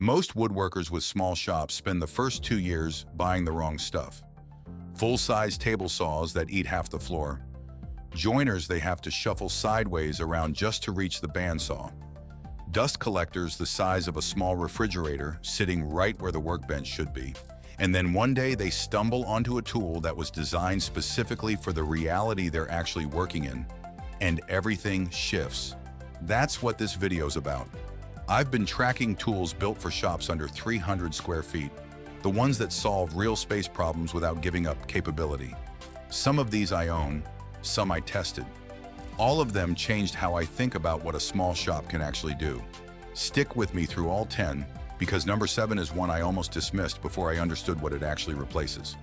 Most woodworkers with small shops spend the first 2 years buying the wrong stuff. Full-size table saws that eat half the floor. Joiners they have to shuffle sideways around just to reach the bandsaw. Dust collectors the size of a small refrigerator sitting right where the workbench should be. And then one day they stumble onto a tool that was designed specifically for the reality they're actually working in, and everything shifts. That's what this video's about. I've been tracking tools built for shops under 300 square feet, the ones that solve real space problems without giving up capability. Some of these I own, some I tested. All of them changed how I think about what a small shop can actually do. Stick with me through all 10, because number 7 is one I almost dismissed before I understood what it actually replaces.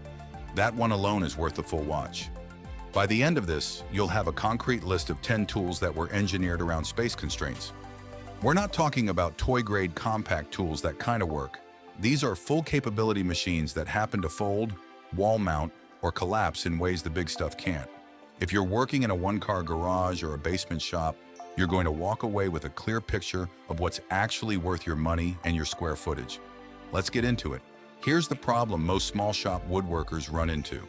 That one alone is worth the full watch. By the end of this, you'll have a concrete list of 10 tools that were engineered around space constraints. We're not talking about toy-grade compact tools that kind of work. These are full capability machines that happen to fold, wall mount, or collapse in ways the big stuff can't. If you're working in a one-car garage or a basement shop, you're going to walk away with a clear picture of what's actually worth your money and your square footage. Let's get into it. Here's the problem most small shop woodworkers run into.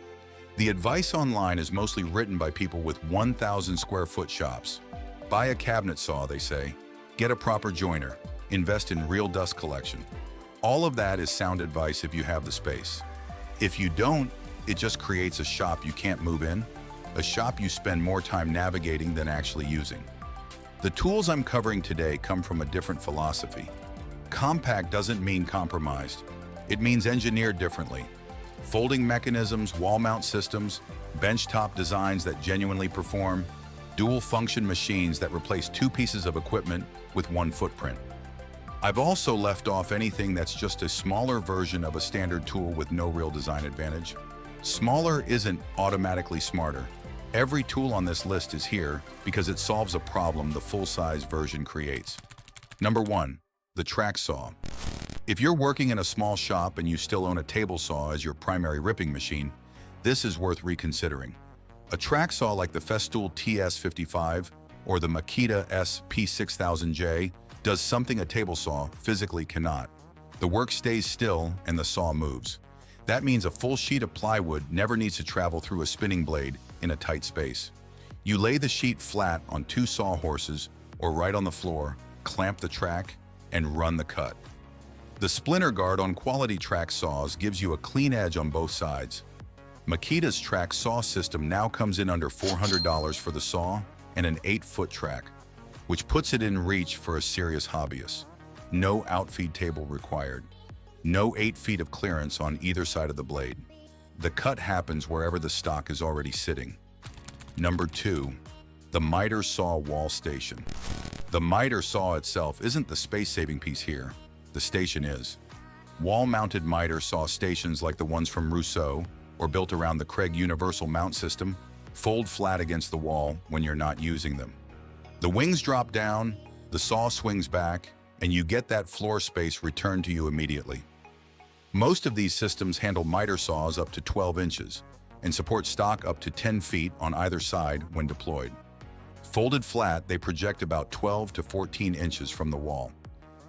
The advice online is mostly written by people with 1,000 square foot shops. Buy a cabinet saw, they say. Get a proper joiner. Invest in real dust collection. All of that is sound advice if you have the space. If you don't, it just creates a shop you can't move in, a shop you spend more time navigating than actually using. The tools I'm covering today come from a different philosophy. Compact doesn't mean compromised. It means engineered differently. Folding mechanisms, wall mount systems, benchtop designs that genuinely perform, dual function machines that replace 2 pieces of equipment with 1 footprint. I've also left off anything that's just a smaller version of a standard tool with no real design advantage. Smaller isn't automatically smarter. Every tool on this list is here because it solves a problem the full-size version creates. Number 1, the track saw. If you're working in a small shop and you still own a table saw as your primary ripping machine, this is worth reconsidering. A track saw like the Festool TS55 or the Makita SP6000J does something a table saw physically cannot. The work stays still and the saw moves. That means a full sheet of plywood never needs to travel through a spinning blade in a tight space. You lay the sheet flat on 2 sawhorses or right on the floor, clamp the track, and run the cut. The splinter guard on quality track saws gives you a clean edge on both sides. Makita's track saw system now comes in under $400 for the saw and an 8-foot track, which puts it in reach for a serious hobbyist. No outfeed table required. No 8 feet of clearance on either side of the blade. The cut happens wherever the stock is already sitting. Number 2, the miter saw wall station. The miter saw itself isn't the space-saving piece here. The station is. Wall-mounted miter saw stations like the ones from Rousseau or built around the Craig Universal Mount System fold flat against the wall when you're not using them. The wings drop down, the saw swings back, and you get that floor space returned to you immediately. Most of these systems handle miter saws up to 12 inches and support stock up to 10 feet on either side when deployed. Folded flat, they project about 12 to 14 inches from the wall.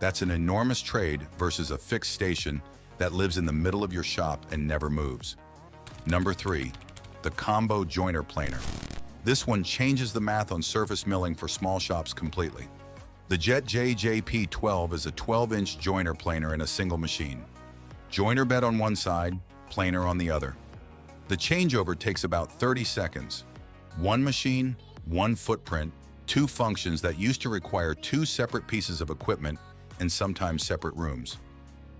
That's an enormous trade versus a fixed station that lives in the middle of your shop and never moves. Number 3, the combo joiner planer. This one changes the math on surface milling for small shops completely. The Jet JJP12 is a 12-inch joiner planer in a single machine. Joiner bed on one side, planer on the other. The changeover takes about 30 seconds. One machine, one footprint, 2 functions that used to require 2 separate pieces of equipment and sometimes separate rooms.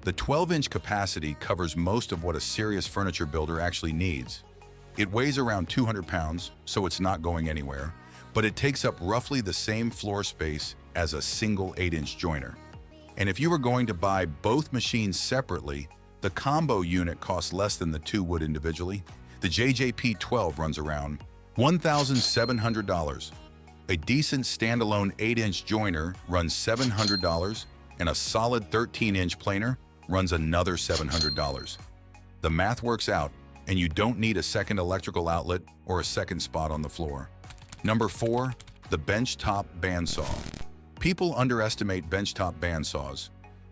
The 12-inch capacity covers most of what a serious furniture builder actually needs. It weighs around 200 pounds, so it's not going anywhere, but it takes up roughly the same floor space as a single 8-inch joiner. And if you were going to buy both machines separately, the combo unit costs less than the 2 would individually. The JJP12 runs around $1,700. A decent standalone 8-inch joiner runs $700, and a solid 13-inch planer runs another $700. The math works out, and you don't need a second electrical outlet or a second spot on the floor. Number 4, the benchtop bandsaw. People underestimate benchtop bandsaws.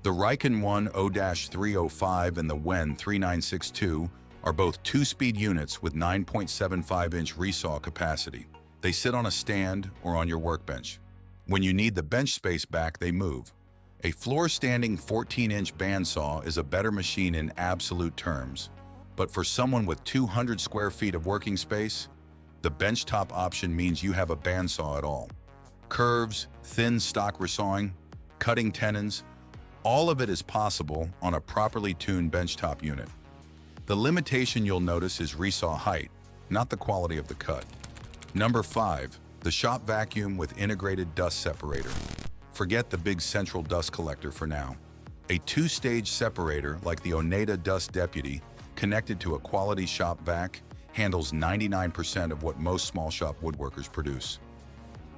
The Riken 10-305 and the Wen 3962 are both two-speed units with 9.75-inch resaw capacity. They sit on a stand or on your workbench. When you need the bench space back, they move. A floor-standing 14-inch bandsaw is a better machine in absolute terms, but for someone with 200 square feet of working space, the benchtop option means you have a bandsaw at all. Curves, thin stock resawing, cutting tenons, all of it is possible on a properly tuned benchtop unit. The limitation you'll notice is resaw height, not the quality of the cut. Number 5, the shop vacuum with integrated dust separator. Forget the big central dust collector for now. A two-stage separator like the Oneida Dust Deputy, connected to a quality shop vac, handles 99% of what most small shop woodworkers produce.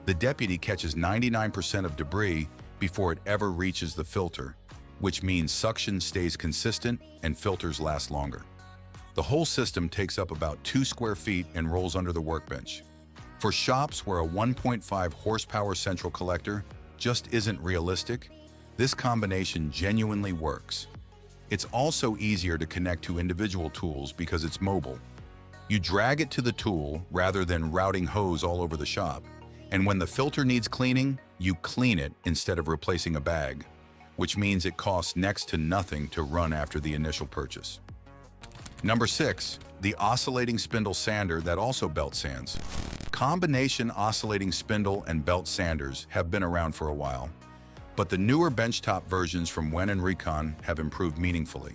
The Deputy catches 99% of debris before it ever reaches the filter, which means suction stays consistent and filters last longer. The whole system takes up about 2 square feet and rolls under the workbench. For shops where a 1.5 horsepower central collector just isn't realistic, this combination genuinely works. It's also easier to connect to individual tools because it's mobile. You drag it to the tool rather than routing hose all over the shop. And when the filter needs cleaning, you clean it instead of replacing a bag, which means it costs next to nothing to run after the initial purchase. Number 6, the oscillating spindle sander that also belt sands. Combination oscillating spindle and belt sanders have been around for a while, but the newer benchtop versions from Wen and Recon have improved meaningfully.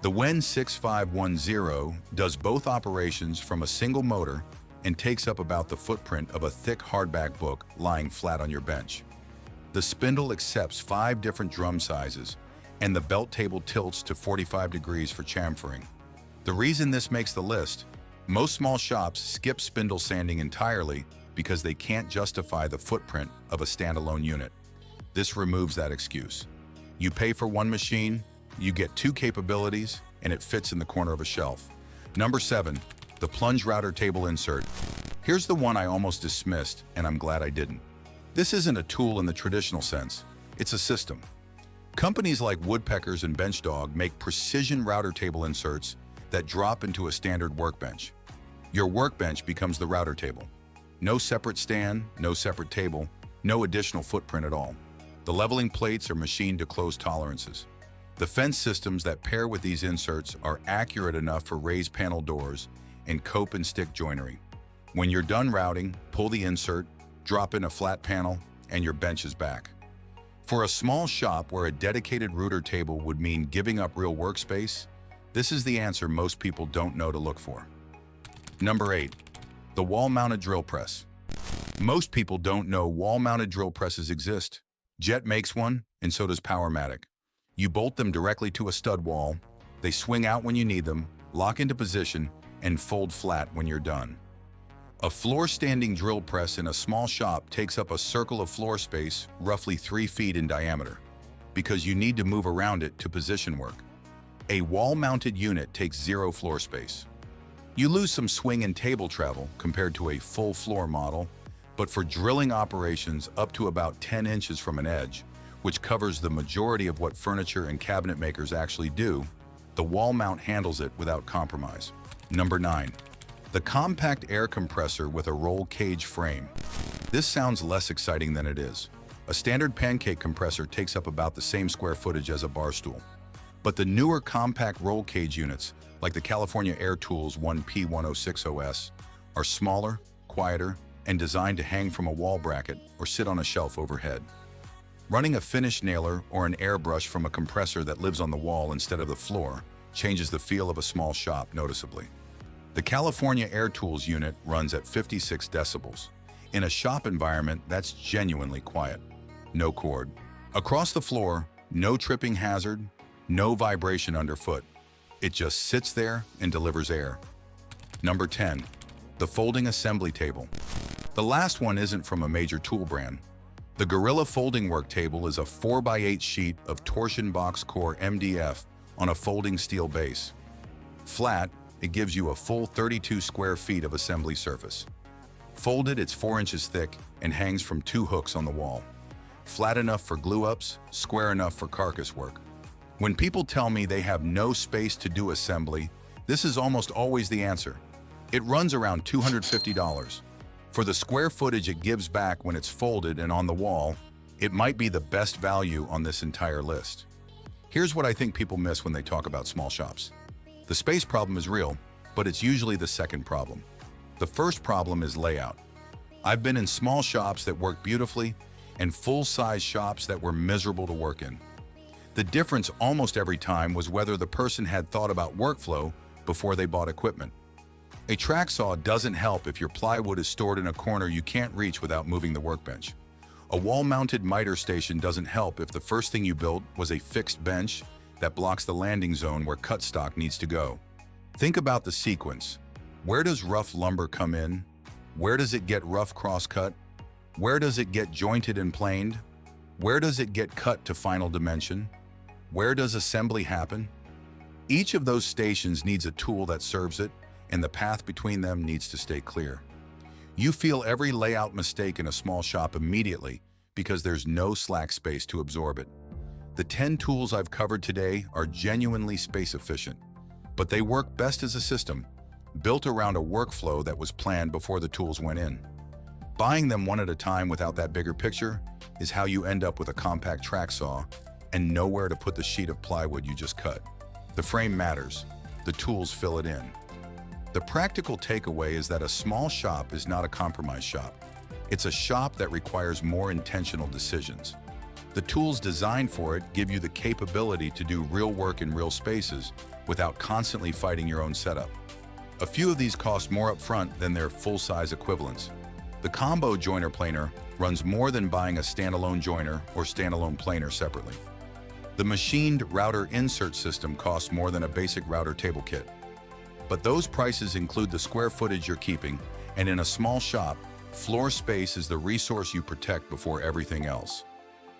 The Wen 6510 does both operations from a single motor and takes up about the footprint of a thick hardback book lying flat on your bench. The spindle accepts 5 different drum sizes, and the belt table tilts to 45 degrees for chamfering. The reason this makes the list: most small shops skip spindle sanding entirely because they can't justify the footprint of a standalone unit. This removes that excuse. You pay for one machine, you get 2 capabilities, and it fits in the corner of a shelf. Number 7, the Plunge router table insert. Here's the one I almost dismissed, and I'm glad I didn't. This isn't a tool in the traditional sense, it's a system. Companies like Woodpeckers and BenchDog make precision router table inserts that drop into a standard workbench. Your workbench becomes the router table. No separate stand, no separate table, no additional footprint at all. The leveling plates are machined to close tolerances. The fence systems that pair with these inserts are accurate enough for raised panel doors and cope and stick joinery. When you're done routing, pull the insert, drop in a flat panel, and your bench is back. For a small shop where a dedicated router table would mean giving up real workspace, this is the answer most people don't know to look for. Number 8, the wall-mounted drill press. Most people don't know wall-mounted drill presses exist. Jet makes one, and so does Powermatic. You bolt them directly to a stud wall, they swing out when you need them, lock into position, and fold flat when you're done. A floor-standing drill press in a small shop takes up a circle of floor space roughly 3 feet in diameter, because you need to move around it to position work. A wall-mounted unit takes 0 floor space. You lose some swing and table travel compared to a full floor model, but for drilling operations up to about 10 inches from an edge, which covers the majority of what furniture and cabinet makers actually do, the wall mount handles it without compromise. Number 9, the compact air compressor with a roll cage frame. This sounds less exciting than it is. A standard pancake compressor takes up about the same square footage as a bar stool. But the newer compact roll cage units, like the California Air Tools 1P106OS, are smaller, quieter, and designed to hang from a wall bracket or sit on a shelf overhead. Running a finish nailer or an airbrush from a compressor that lives on the wall instead of the floor changes the feel of a small shop noticeably. The California Air Tools unit runs at 56 decibels. In a shop environment, that's genuinely quiet. No cord. Across the floor, no tripping hazard, no vibration underfoot. It just sits there and delivers air. Number 10, the folding assembly table. The last one isn't from a major tool brand. The Gorilla Folding Work Table is a 4x8 sheet of torsion box core MDF on a folding steel base. Flat, it gives you a full 32 square feet of assembly surface. Folded, it's 4 inches thick and hangs from 2 hooks on the wall. flat enough for glue-ups, square enough for carcass work. When people tell me they have no space to do assembly, this is almost always the answer. It runs around $250. For the square footage it gives back when it's folded and on the wall, it might be the best value on this entire list. Here's what I think people miss when they talk about small shops. The space problem is real, but it's usually the second problem. The first problem is layout. I've been in small shops that work beautifully and full-size shops that were miserable to work in. The difference almost every time was whether the person had thought about workflow before they bought equipment. A track saw doesn't help if your plywood is stored in a corner you can't reach without moving the workbench. A wall-mounted miter station doesn't help if the first thing you built was a fixed bench that blocks the landing zone where cut stock needs to go. Think about the sequence. Where does rough lumber come in? Where does it get rough cross-cut? Where does it get jointed and planed? Where does it get cut to final dimension? Where does assembly happen? Each of those stations needs a tool that serves it, and the path between them needs to stay clear. You feel every layout mistake in a small shop immediately because there's no slack space to absorb it. The 10 tools I've covered today are genuinely space efficient, but they work best as a system, built around a workflow that was planned before the tools went in. Buying them one at a time without that bigger picture is how you end up with a compact track saw and nowhere to put the sheet of plywood you just cut. The frame matters, the tools fill it in. The practical takeaway is that a small shop is not a compromise shop. It's a shop that requires more intentional decisions. The tools designed for it give you the capability to do real work in real spaces without constantly fighting your own setup. A few of these cost more upfront than their full-size equivalents. The combo joiner planer runs more than buying a standalone joiner or standalone planer separately. The machined router insert system costs more than a basic router table kit. But those prices include the square footage you're keeping, and in a small shop, floor space is the resource you protect before everything else.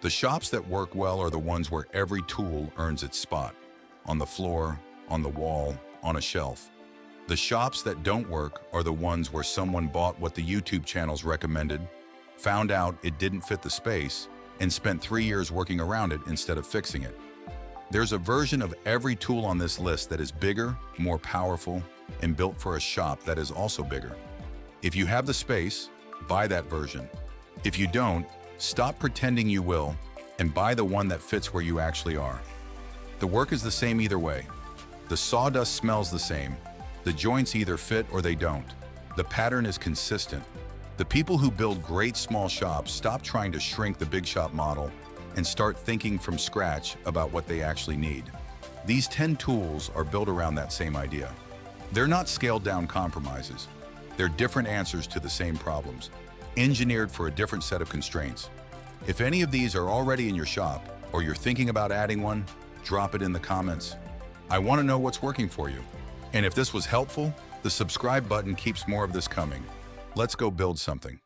The shops that work well are the ones where every tool earns its spot, on the floor, on the wall, on a shelf. The shops that don't work are the ones where someone bought what the YouTube channels recommended, found out it didn't fit the space, and spent 3 years working around it instead of fixing it. There's a version of every tool on this list that is bigger, more powerful, and built for a shop that is also bigger. If you have the space, buy that version. If you don't, stop pretending you will and buy the one that fits where you actually are. The work is the same either way. The sawdust smells the same. The joints either fit or they don't. The pattern is consistent. The people who build great small shops stop trying to shrink the big shop model and start thinking from scratch about what they actually need. These 10 tools are built around that same idea. They're not scaled down compromises. They're different answers to the same problems, engineered for a different set of constraints. If any of these are already in your shop or you're thinking about adding one, drop it in the comments. I want to know what's working for you. And if this was helpful, the subscribe button keeps more of this coming. Let's go build something.